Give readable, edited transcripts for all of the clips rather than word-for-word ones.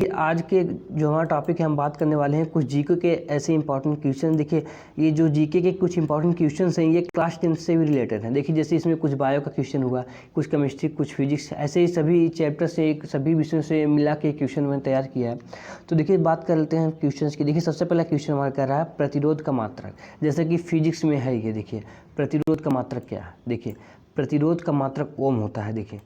देखिए आज के जो हमारा टॉपिक है हम बात करने वाले हैं कुछ जीके के ऐसे इंपॉर्टेंट क्वेश्चन। देखिए ये जो जीके के कुछ इंपॉर्टेंट क्वेश्चंस हैं ये क्लास 10 से भी रिलेटेड हैं। देखिए जैसे इसमें कुछ बायो का क्वेश्चन हुआ, कुछ केमिस्ट्री, कुछ फिजिक्स, ऐसे ही सभी चैप्टर से सभी विषयों से मिला के क्वेश्चन मैंने तैयार किया है। तो देखिए बात कर लेते हैं क्वेश्चन की। देखिए सबसे पहला क्वेश्चन हमारा कह रहा है प्रतिरोध का मात्रक, जैसे कि फिजिक्स में है ये। देखिए प्रतिरोध का मात्रक क्या है? देखिए प्रतिरोध का मात्रक ओम होता है। देखिए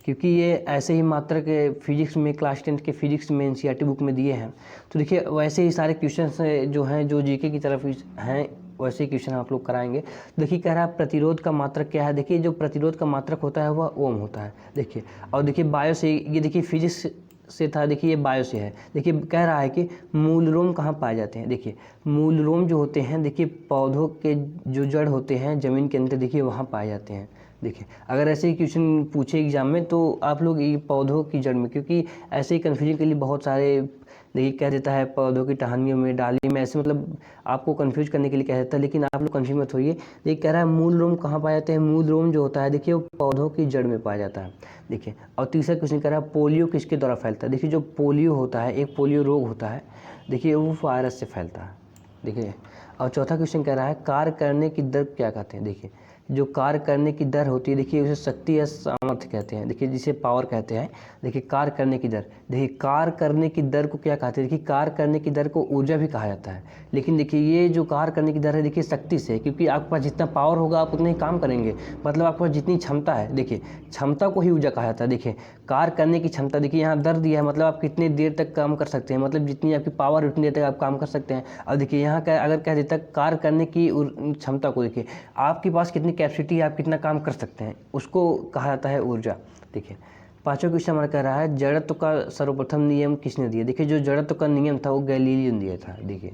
क्योंकि ये ऐसे ही मात्रक फिजिक्स में क्लास 10 के फिजिक्स में एनसीईआरटी बुक में दिए हैं। तो देखिए वैसे ही सारे क्वेश्चन जो हैं जो जीके की तरफ हैं वैसे ही क्वेश्चन आप लोग कराएंगे। देखिए कह रहा है प्रतिरोध का मात्रक क्या है। देखिए जो प्रतिरोध का मात्रक होता है वह ओम होता है। देखिए और देखिए बायो से ये देखिए फिजिक्स से था, देखिए ये बायो से है। देखिए कह रहा है कि मूलरोम कहाँ पाए जाते हैं। देखिए मूलरोम जो होते हैं देखिए पौधों के जो जड़ होते हैं ज़मीन के अंदर देखिए वहाँ पाए जाते हैं। देखिए अगर ऐसे ही क्वेश्चन पूछे एग्जाम में तो आप लोग ये पौधों की जड़ में, क्योंकि ऐसे ही कन्फ्यूजन के लिए बहुत सारे देखिए कह देता है पौधों की टहनियों में, डाली में, ऐसे मतलब आपको कंफ्यूज करने के लिए कह देता है, लेकिन आप लोग कंफ्यूज मत होइए। देखिए कह रहा है मूल रोम कहाँ पाए जाते हैं। मूल रोम जो होता है देखिए वो पौधों की जड़ में पाया जाता है। देखिए और तीसरा क्वेश्चन कह रहा है पोलियो किसके द्वारा फैलता है। देखिए जो पोलियो होता है, एक पोलियो रोग होता है, देखिए वो वायरस से फैलता है। देखिए और चौथा क्वेश्चन कह रहा है कार्य करने की दर क्या कहते हैं। देखिए जो कार्य करने की दर होती है देखिए उसे शक्ति या सामर्थ्य कहते हैं। देखिए जिसे पावर कहते हैं। देखिए कार्य करने की दर, देखिए कार्य करने की दर को क्या कहते हैं। देखिए कार्य करने की दर को ऊर्जा भी कहा जाता है, लेकिन देखिए ये जो कार्य करने की दर है देखिए शक्ति से, क्योंकि आपके पास जितना पावर होगा आप उतना ही काम करेंगे, मतलब आपके पास जितनी क्षमता है, देखिए क्षमता को ही ऊर्जा कहा जाता है। देखिए कार्य करने की क्षमता, देखिए यहाँ दर दिया है, मतलब आप कितनी देर तक काम कर सकते हैं, मतलब जितनी आपकी पावर उतनी देर तक आप काम कर सकते हैं। और देखिए यहाँ अगर कह देता कार्य करने की क्षमता को, देखिए आपके पास कितनी कैपेसिटी है, आप कितना काम कर सकते हैं, उसको कहा जाता है ऊर्जा। देखिए पांचवा क्वेश्चन हमारा कह रहा है जड़त्व का सर्वप्रथम नियम किसने दिया। देखिए जो जड़त्व का नियम था वो गैलीलियो ने दिया था। देखिए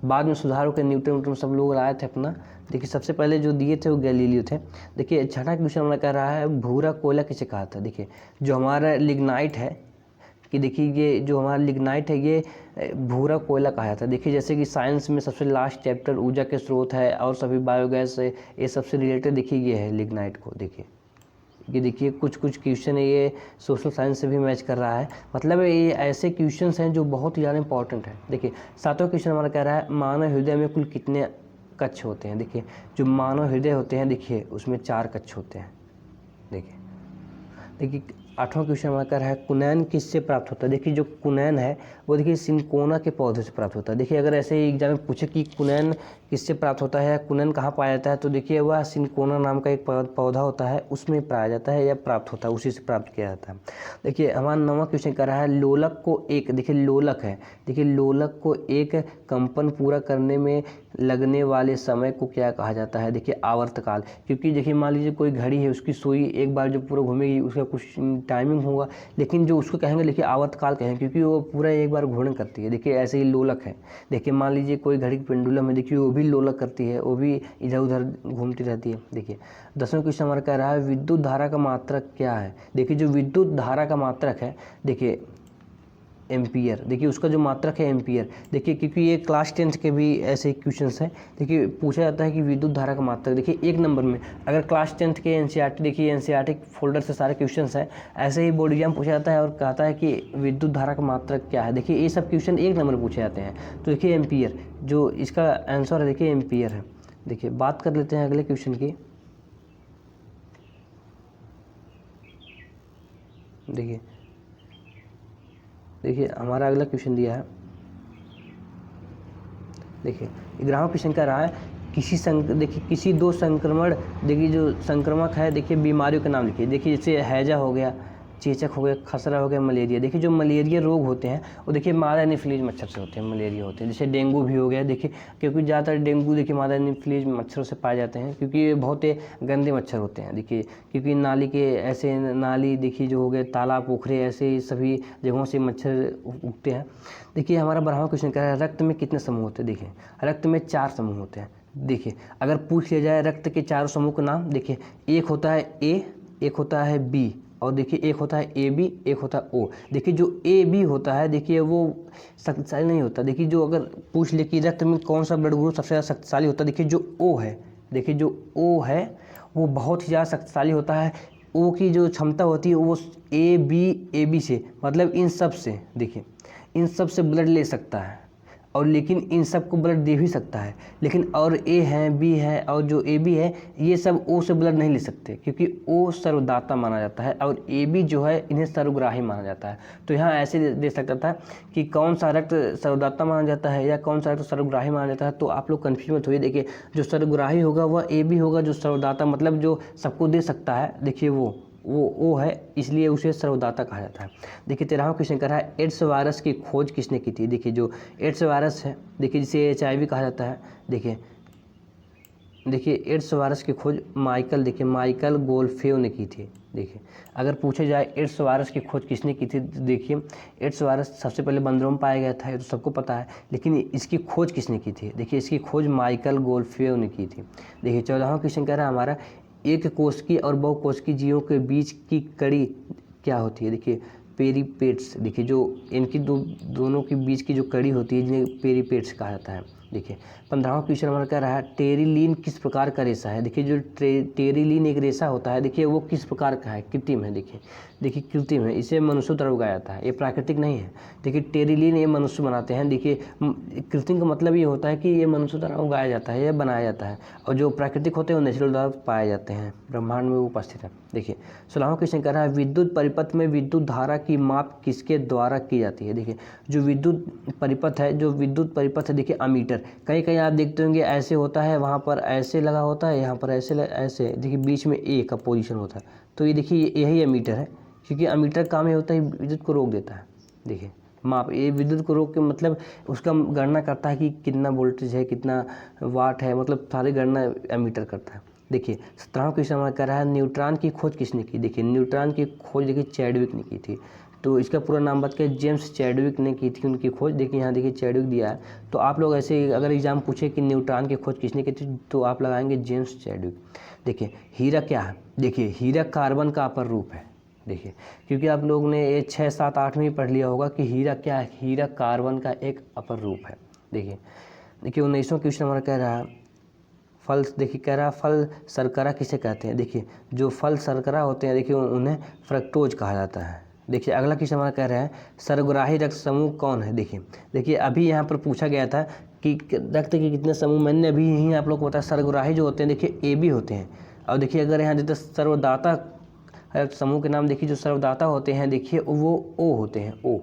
बाद में सुधार होकर न्यूटन सब लोग लाए थे अपना। देखिए सबसे पहले जो दिए थे वो गैलीलियो थे। देखिए छठा क्वेश्चन हमारा कह रहा है भूरा कोयला किसे कहा था। देखिए जो हमारा लिग्नाइट है कि देखिए ये जो हमारा लिग्नाइट है ये भूरा कोयला कहा जाता है। देखिए जैसे कि साइंस में सबसे लास्ट चैप्टर ऊर्जा के स्रोत है और सभी बायोगैस है, ये सबसे रिलेटेड देखिए ये है लिग्नाइट को। देखिए ये देखिए कुछ क्वेश्चन है ये सोशल साइंस से भी मैच कर रहा है, मतलब ये ऐसे क्वेश्चंस हैं जो बहुत ही ज़्यादा इंपॉर्टेंट है। देखिए सातवां क्वेश्चन हमारा कह रहा है मानव हृदय में कुल कितने कक्ष होते हैं। देखिए जो मानव हृदय होते हैं देखिए उसमें 4 कक्ष होते हैं। देखिए आठवां क्वेश्चन हमारा कह रहा है कुनैन किससे प्राप्त होता है। देखिए जो कुनैन है वो देखिए सिंकोना के पौधे से प्राप्त होता है। देखिए अगर ऐसे ही एग्जाम में पूछे कि कुनैन किससे प्राप्त होता है, कुनैन कहाँ पाया जाता है, तो देखिए वह सिंकोना नाम का एक पौधा होता है उसमें पाया जाता है या प्राप्त होता है, उसी से प्राप्त किया जाता है। देखिए हमारा 9वां क्वेश्चन कह रहा है लोलक को एक, देखिए लोलक है, देखिए लोलक को एक कंपन पूरा करने में लगने वाले समय को क्या कहा जाता है। देखिए आवर्तकाल, क्योंकि देखिए मान लीजिए कोई घड़ी है उसकी सुई एक बार जो पूरा घूमेगी उसका कुछ टाइमिंग होगा, लेकिन जो उसको कहेंगे देखिए आवर्तकाल कहेंगे क्योंकि वो पूरा एक बार घूर्णन करती है। देखिए ऐसे ही लोलक है। देखिए मान लीजिए कोई घड़ी की पेंडुलम है, देखिए वो भी लोलक करती है, वो भी इधर उधर घूमती रहती है। देखिए 10वां क्वेश्चन हमारा कह रहा है विद्युत धारा का मात्रक क्या है। देखिए जो विद्युत धारा का मात्रक है देखिए एम्पियर, देखिए उसका जो मात्रक है एम्पियर। देखिए क्योंकि ये क्लास 10 के भी ऐसे क्वेश्चंस हैं, देखिए पूछा जाता है कि विद्युत धारा का मात्रक। देखिए 1 नंबर में अगर क्लास 10 के एनसीईआरटी, देखिए एनसीईआरटी फोल्डर से सारे क्वेश्चंस हैं, ऐसे ही बोर्ड एग्जाम पूछा जाता है और कहता है कि विद्युत धारा का मात्रक क्या है। देखिए ये सब क्वेश्चन 1 नंबर में पूछे जाते हैं। तो देखिए एम्पियर जो इसका आंसर है देखिए एम्पियर है। देखिए बात कर लेते हैं अगले क्वेश्चन की। देखिए हमारा अगला क्वेश्चन दिया है, देखिए 11वां क्वेश्चन कह रहा है देखिए किसी 2 संक्रमण, देखिए जो संक्रमक है देखिए बीमारियों के नाम लिखिए। देखिए जैसे हैजा हो गया, चेचक हो गया, खसरा हो गया, मलेरिया। देखिए जो मलेरिया रोग होते हैं वो देखिए मादा एनोफिलीज मच्छर से होते हैं, मलेरिया होते हैं। जैसे डेंगू भी हो गया, देखिए क्योंकि ज़्यादातर डेंगू देखिए मादा एनोफिलीज मच्छरों से पाए जाते हैं क्योंकि ये बहुत ही गंदे मच्छर होते हैं। देखिए क्योंकि नाली के ऐसे नाली देखिए जो हो गए तालाब पोखरे ऐसे सभी जगहों से मच्छर उगते हैं। देखिए हमारा 12वां क्वेश्चन कह रहा है रक्त में कितने समूह होते हैं। देखिए रक्त में 4 समूह होते हैं। देखिए अगर पूछ लिया जाए रक्त के 4 समूह का नाम, देखिए एक होता है ए, एक होता है बी, और देखिए एक होता है ए बी, एक होता है ओ। देखिए जो ए बी होता है देखिए वो शक्तिशाली नहीं होता। देखिए जो अगर पूछ ले कि रक्त में कौन सा ब्लड ग्रुप सबसे ज़्यादा शक्तिशाली होता है, देखिए जो ओ है, देखिए जो ओ है वो बहुत ही ज़्यादा शक्तिशाली होता है। ओ की जो क्षमता होती है वो ए बी से, मतलब इन सब से, देखिए इन सब से ब्लड ले सकता है, और लेकिन इन सब को ब्लड दे भी सकता है, लेकिन और ए है, बी है और जो ए बी है ये सब ओ से ब्लड नहीं ले सकते, क्योंकि ओ सर्वदाता माना जाता है और ए बी जो है इन्हें सर्वग्राही माना जाता है। तो यहाँ ऐसे दे सकता था कि कौन सा रक्त सर्वदाता माना जाता है या कौन सा रक्त सर्वग्राही माना जाता है, तो आप लोग कन्फ्यूज मत होइए। देखिए जो सर्वग्राही होगा वह ए बी होगा, जो सर्वदाता मतलब जो सबको दे सकता है, देखिए वो ओ है, इसलिए उसे सर्वदाता कहा जाता है। देखिए 13वां क्वेश्चन कर रहा है एड्स वायरस की खोज किसने की थी। देखिए जो एड्स वायरस है, देखिए जिसे HIV कहा जाता है, देखिए एड्स वायरस की खोज माइकल गोल्फेव ने की थी। देखिए अगर पूछे जाए एड्स वायरस की खोज किसने की थी, तो देखिए एड्स वायरस सबसे पहले बंदरों में पाया गया था, ये तो सबको पता है, लेकिन इसकी खोज किसने की थी। देखिए इसकी खोज माइकल गोल्फेव ने की थी। देखिए 14वां क्वेश्चन कह रहा है हमारा एक कोशिकीय और बहुकोशिकीय जीवों के बीच की कड़ी क्या होती है। देखिए पेरीपेट्स, देखिए जो इनकी दोनों के बीच की जो कड़ी होती है जिन्हें पेरीपेट्स कहा जाता है। देखिए 15वां क्वेश्चन हमारा कह रहा है टेरिलीन किस प्रकार का रेशा है। देखिए जो टेरिलीन एक रेशा होता है, देखिए वो किस प्रकार का है, कृत्रिम है। देखिए कृत्रिम है, इसे मनुष्यों द्वारा उगाया जाता है, ये प्राकृतिक नहीं है। देखिए टेरिलीन ये मनुष्य बनाते हैं। देखिए कृत्रिम का मतलब ये होता है कि ये मनुष्य द्वारा उगाया जाता है या बनाया जाता है, और जो प्राकृतिक होते हैं वो नेचुरल द्वारा पाए जाते हैं, ब्रह्मांड में वो उपस्थित है। देखिए 16वां क्वेश्चन कह रहा है विद्युत परिपथ में विद्युत धारा की माप किसके द्वारा की जाती है। देखिए जो विद्युत परिपथ है, देखिए अमीटर, कहीं आप देखते होंगे ऐसे होता है, वहाँ पर ऐसे लगा होता है, यहाँ पर ऐसे देखिए बीच में ए का पोजीशन होता है, तो ये देखिए यही अमीटर है, क्योंकि अमीटर काम ये होता है विद्युत को रोक देता है। देखिए माप, ये विद्युत को रोक के मतलब उसका गणना करता है कि कितना वोल्टेज है, कितना वाट है, मतलब सारी गणना एमीटर करता है। देखिए 17वां क्वेश्चन हमारा कह रहा है न्यूट्रॉन की खोज किसने की। देखिए न्यूट्रॉन की खोज देखिए चैडविक ने की थी, तो इसका पूरा नाम बता के जेम्स चैडविक ने की थी उनकी खोज। देखिए यहाँ देखिए चैडविक दिया है, तो आप लोग ऐसे अगर एग्जाम पूछे कि न्यूट्रॉन की खोज किसने की थी, तो आप लगाएंगे जेम्स चैडविक। देखिए हीरा क्या है। देखिए हीरा कार्बन का अपर रूप है। देखिए क्योंकि आप लोगों ने ये 6, 7, 8 में ही पढ़ लिया होगा कि हीरा क्या है, हीरा कार्बन का एक अपर रूप है। देखिए 19वां क्वेश्चन हमारा कह रहा है फल, देखिए कह रहा है फल शर्करा किसे कहते हैं। देखिए जो फल शर्करा होते हैं, देखिए उन्हें फ्रक्टोज कहा जाता है। देखिए अगला क्वेश्चन हमारा कह रहा है सर्वग्राही रक्त समूह कौन है। देखिए अभी यहाँ पर पूछा गया था कि रक्त के कितने समूह, मैंने अभी यहीं आप लोग को बताया सर्वग्राही जो होते हैं देखिए AB होते हैं, और देखिए अगर यहाँ देते सर्वदाता रक्त समूह के नाम, देखिए जो सर्वदाता होते हैं देखिए वो O होते हैं, O।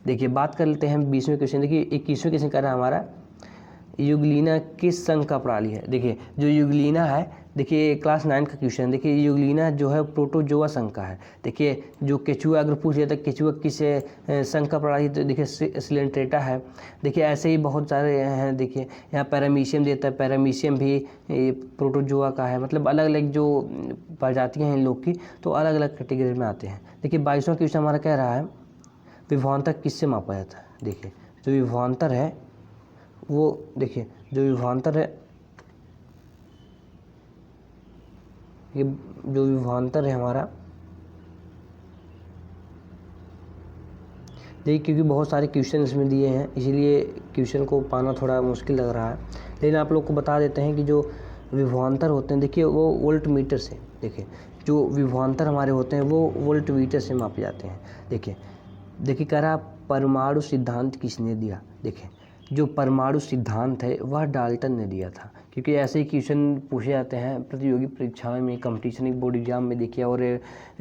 देखिए बात कर लेते हैं 20वें क्वेश्चन। देखिए 21वें क्वेश्चन कह रहा है हमारा युगलीना किस संघ का प्रणाली है। देखिए जो युगलीना है, देखिए क्लास 9 का क्वेश्चन। देखिए युगलीना जो है प्रोटोजोआ संघ का है। देखिए जो केचुआ अगर पूछ लिया था केचुआ किस संघ का प्रणाली, तो देखिए सिलेंट्रेटा है। देखिए ऐसे ही बहुत सारे हैं। देखिए यहाँ पैरामीशियम देता है, पैरामीशियम भी प्रोटोजोआ का है, मतलब अलग अलग जो प्रजातियाँ हैं इन लोग की, तो अलग अलग कैटेगरी में आते हैं। देखिए 22वां क्वेश्चन हमारा कह रहा है विभवांतर किससे मापा जाता है। देखिए जो विभवांतर है वो, देखिए जो विभवांतर है, ये जो विभवांतर है हमारा, देखिए क्योंकि बहुत सारे क्वेश्चन इसमें दिए हैं इसीलिए क्वेश्चन को पाना थोड़ा मुश्किल लग रहा है, लेकिन आप लोग को बता देते हैं कि जो विभवांतर होते हैं देखिए वो वोल्ट मीटर से, देखिए जो विभवांतर हमारे होते हैं वो वोल्ट मीटर से मापे जाते हैं। देखिए कह रहा परमाणु सिद्धांत किसने दिया। देखिए जो परमाणु सिद्धांत है वह डाल्टन ने दिया था, क्योंकि ऐसे ही क्वेश्चन पूछे जाते हैं प्रतियोगी परीक्षाओं में, कंपटीशन बोर्ड एग्जाम में। देखिए और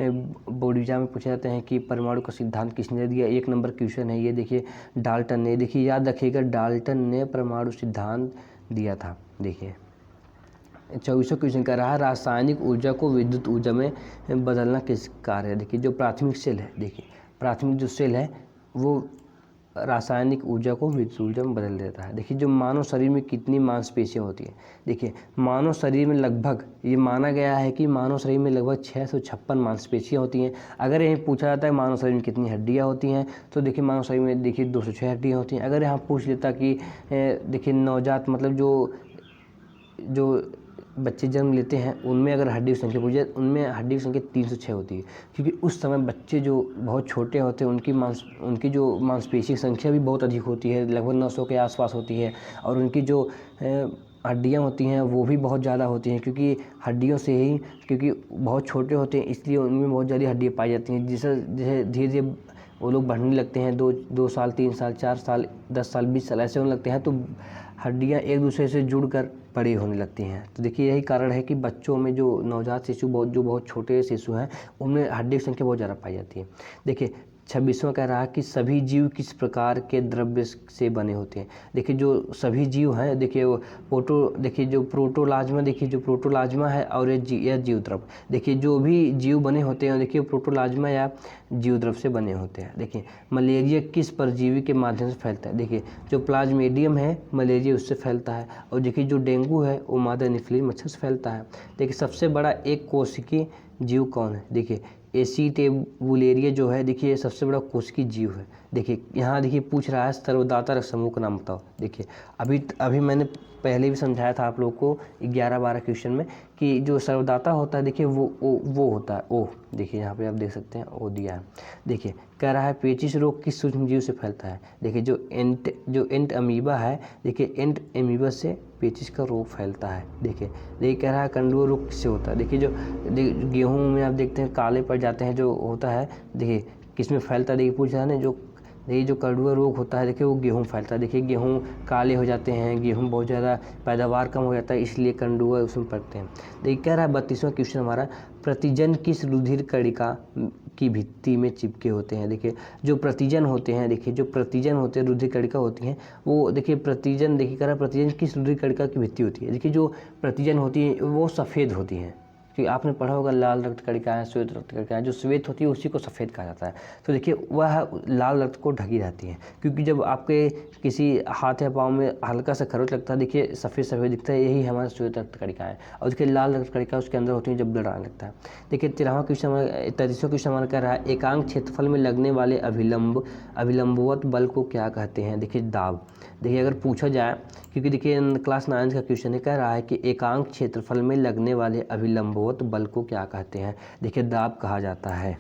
बोर्ड एग्जाम में पूछे जाते हैं कि परमाणु का सिद्धांत किसने दिया, 1 नंबर क्वेश्चन है ये। देखिए डाल्टन ने, देखिए याद रखिएगा डाल्टन ने परमाणु सिद्धांत दिया था। देखिए 24वां क्वेश्चन कह रहा है रासायनिक ऊर्जा को विद्युत ऊर्जा में बदलना किस कार्य है। देखिए जो प्राथमिक सेल है, देखिए प्राथमिक जो सेल है वो रासायनिक ऊर्जा को विद्युत ऊर्जा में बदल देता है। देखिए जो मानव शरीर में कितनी मांसपेशियां होती हैं। देखिए मानव शरीर में लगभग, ये माना गया है कि मानव शरीर में लगभग 656 मांसपेशियां होती हैं। अगर यहीं पूछा जाता है मानव शरीर में कितनी हड्डियां होती हैं, तो देखिए मानव शरीर में देखिए 206 हड्डियां होती हैं। अगर यहाँ पूछ लेता कि देखिए नवजात मतलब जो बच्चे जन्म लेते हैं उनमें अगर हड्डी की संख्या पूछी जाए, उनमें हड्डी की संख्या 306 होती है, क्योंकि उस समय बच्चे जो बहुत छोटे होते हैं उनकी जो मांसपेशी की संख्या भी बहुत अधिक होती है, लगभग 900 के आसपास होती है, और उनकी जो हड्डियाँ होती हैं वो भी बहुत ज़्यादा होती हैं, क्योंकि हड्डियों से ही, क्योंकि बहुत छोटे होते हैं इसलिए उनमें बहुत ज़्यादा हड्डियाँ पाई जाती हैं। जिसे जैसे धीरे धीरे वो लोग बढ़ने लगते हैं, 2 साल 3 साल 4 साल 10 साल 20 साल ऐसे होने लगते हैं, तो हड्डियाँ एक दूसरे से जुड़कर बड़ी होने लगती हैं। तो देखिए यही कारण है कि बच्चों में जो नवजात शिशु बहुत छोटे शिशु हैं उनमें हड्डी की संख्या बहुत ज़्यादा पाई जाती है। देखिए 26वां कह रहा है कि सभी जीव किस प्रकार के द्रव्य से बने होते हैं। देखिए जो सभी जीव हैं, देखिए वो देखिए जो प्रोटोप्लाज्मा, देखिए जो प्रोटोप्लाज्मा है और यह जीव द्रव, देखिए जो भी जीव बने होते हैं देखिए प्रोटोप्लाज्मा या जीव द्रव से बने होते हैं। देखिए मलेरिया किस परजीवी के माध्यम से फैलता है। देखिए जो प्लाज्मेडियम है मलेरिया उससे फैलता है, और देखिए जो डेंगू है वो मादा एनोफिलीज मच्छर से फैलता है। देखिए सबसे बड़ा एक कोशिकीय जीव कौन है। देखिए एसीटेबुलेरिया जो है, देखिए सबसे बड़ा कोशिकीय जीव है। देखिए यहाँ देखिए पूछ रहा है सर्वदाता रक्त समूह का नाम बताओ। देखिए अभी मैंने पहले भी समझाया था आप लोग को 11-12 क्वेश्चन में कि जो सर्वदाता होता है देखिए वो होता है ओ। देखिए यहाँ पे आप देख सकते हैं ओ दिया है। देखिए कह रहा है पेचिश रोग किस सूक्ष्म जीव से फैलता है। देखिए जो एंट अमीबा है, देखिए एंट अमीबा से पेचिश का रोग फैलता है। देखिए कह रहा है कंडुआ रोग किससे होता है। देखिए जो गेहूँ में आप देखते हैं काले पड़ जाते हैं जो होता है, देखिए किस में फैलता है। देखिए पूछ रहा है ना जो कंडुआ रोग होता है देखिए वो गेहूँ फैलता है। देखिए गेहूँ काले हो जाते हैं, गेहूँ बहुत ज़्यादा पैदावार कम हो जाता है, इसलिए कंडुआ उसमें पड़ते हैं। देखिए कह रहा है 32वां क्वेश्चन हमारा, प्रतिजन किस रुधिर कणिका की भित्ति में चिपके होते हैं। देखिए जो प्रतिजन होते हैं, देखिए जो प्रतिजन होते हैं रुधिर कणिका होती हैं वो देखिए प्रतिजन, देखिए कह रहा है प्रतिजन किस रुधिर कणिका की भित्ति होती है। देखिए जो प्रतिजन होती है वो सफ़ेद होती हैं, कि आपने पढ़ा होगा लाल रक्त कणिकाएं श्वेत रक्त कणिकाएं, जो श्वेत होती है उसी को सफ़ेद कहा जाता है। तो देखिए वह लाल रक्त को ढकी रहती है, क्योंकि जब आपके किसी हाथ या पाँव में हल्का सा खरोच लगता है देखिए सफ़ेद सफ़ेद दिखता है, यही हमारा श्वेत रक्त कणिकाएं। और देखिए लाल रक्त कणिका उसके अंदर होती है जब ब्लड आने लगता है। देखिए 13वां क्वेश्चन 33वां क्वेश्चन हमारा कह रहा है एकांक क्षेत्रफल में लगने वाले अभिलंबवत बल को क्या कहते हैं। देखिए दाब। देखिए अगर पूछा जाए, क्योंकि देखिए क्लास 9 का क्वेश्चन है, कह रहा है कि एकांक क्षेत्रफल में लगने वाले अभिलंबवत बल को क्या कहते हैं। देखिए दाब कहा जाता है।